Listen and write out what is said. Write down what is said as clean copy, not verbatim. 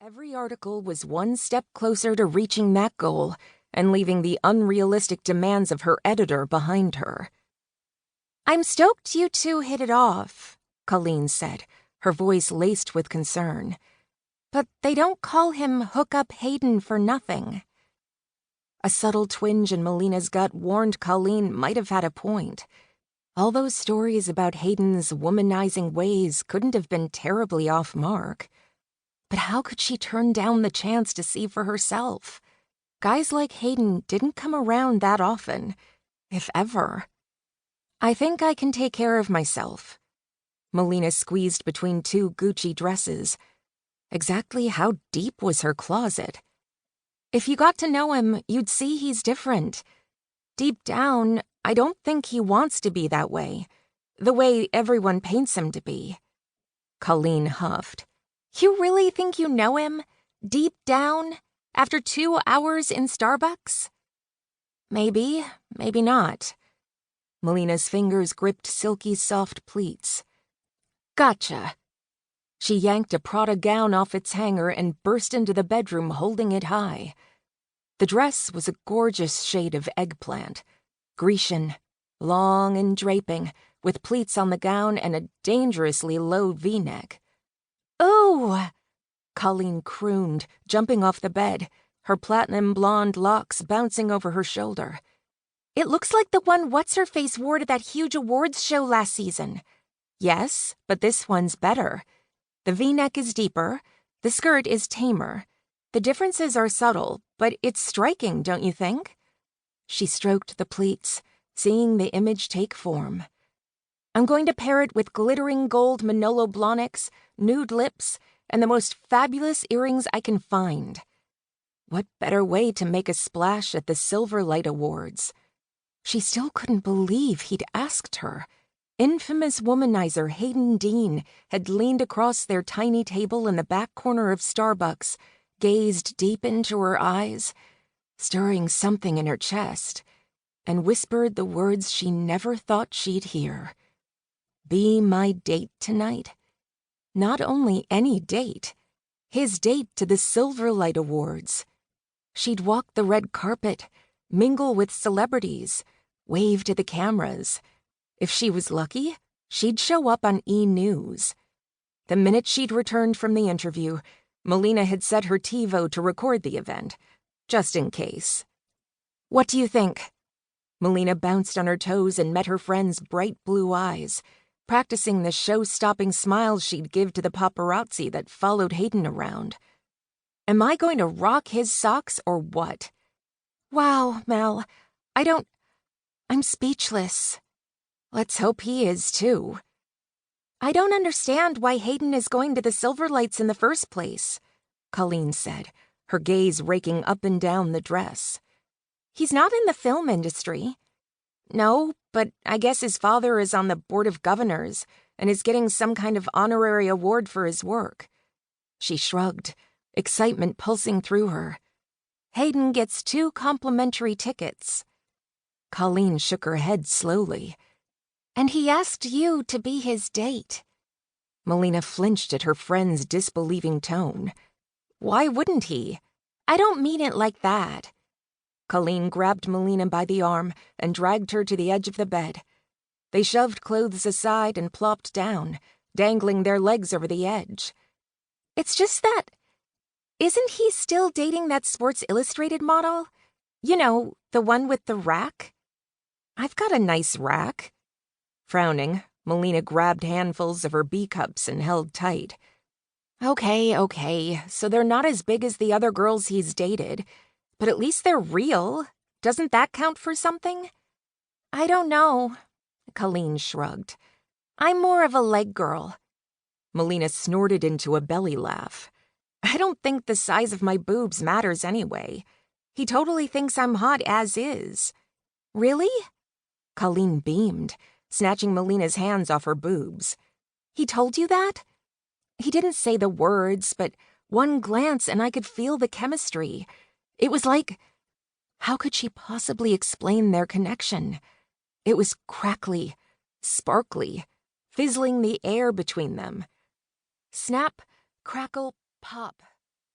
Every article was one step closer to reaching that goal and leaving the unrealistic demands of her editor behind her. "I'm stoked you two hit it off," Colleen said, her voice laced with concern. "But they don't call him Hookup Hayden for nothing." A subtle twinge in Melina's gut warned Colleen might have had a point. All those stories about Hayden's womanizing ways couldn't have been terribly off mark. But how could she turn down the chance to see for herself? Guys like Hayden didn't come around that often, if ever. "I think I can take care of myself." Melina squeezed between two Gucci dresses. Exactly how deep was her closet? "If you got to know him, you'd see he's different. Deep down, I don't think he wants to be that way, the way everyone paints him to be." Colleen huffed. "You really think you know him? Deep down? After 2 hours in Starbucks?" "Maybe, maybe not." Melina's fingers gripped silky soft pleats. "Gotcha." She yanked a Prada gown off its hanger and burst into the bedroom holding it high. The dress was a gorgeous shade of eggplant, Grecian, long and draping, with pleats on the gown and a dangerously low V-neck. "Ooh!" Colleen crooned, jumping off the bed, her platinum blonde locks bouncing over her shoulder. "It looks like the one What's-Her-Face wore to that huge awards show last season." "Yes, but this one's better. The V-neck is deeper, the skirt is tamer. The differences are subtle, but it's striking, don't you think?" She stroked the pleats, seeing the image take form. "I'm going to pair it with glittering gold Manolo Blahniks, nude lips, and the most fabulous earrings I can find." What better way to make a splash at the Silverlight Awards? She still couldn't believe he'd asked her. Infamous womanizer Hayden Dean had leaned across their tiny table in the back corner of Starbucks, gazed deep into her eyes, stirring something in her chest, and whispered the words she never thought she'd hear. "Be my date tonight." Not only any date, his date to the Silverlight Awards. She'd walk the red carpet, mingle with celebrities, wave to the cameras. If she was lucky, she'd show up on E! News. The minute she'd returned from the interview, Melina had set her TiVo to record the event, just in case. "What do you think?" Melina bounced on her toes and met her friend's bright blue eyes, practicing the show-stopping smiles she'd give to the paparazzi that followed Hayden around. "Am I going to rock his socks or what?" "Wow, Mel, I'm speechless." "Let's hope he is, too." "I don't understand why Hayden is going to the Silverlights in the first place," Colleen said, her gaze raking up and down the dress. "He's not in the film industry." "No, but I guess his father is on the Board of Governors and is getting some kind of honorary award for his work." She shrugged, excitement pulsing through her. "Hayden gets 2 complimentary tickets." Colleen shook her head slowly. "And he asked you to be his date." Melina flinched at her friend's disbelieving tone. "Why wouldn't he?" "I don't mean it like that." Colleen grabbed Melina by the arm and dragged her to the edge of the bed. They shoved clothes aside and plopped down, dangling their legs over the edge. "It's just that, isn't he still dating that Sports Illustrated model? You know, the one with the rack?" "I've got a nice rack." Frowning, Melina grabbed handfuls of her B-cups and held tight. Okay, so they're not as big as the other girls he's dated, but at least they're real. Doesn't that count for something?" "I don't know." Colleen shrugged. "I'm more of a leg girl." Melina snorted into a belly laugh. "I don't think the size of my boobs matters anyway. He totally thinks I'm hot as is." "Really?" Colleen beamed, snatching Melina's hands off her boobs. "He told you that?" "He didn't say the words, but one glance and I could feel the chemistry. It was like—" How could she possibly explain their connection? It was crackly, sparkly, fizzling the air between them. Snap, crackle, pop.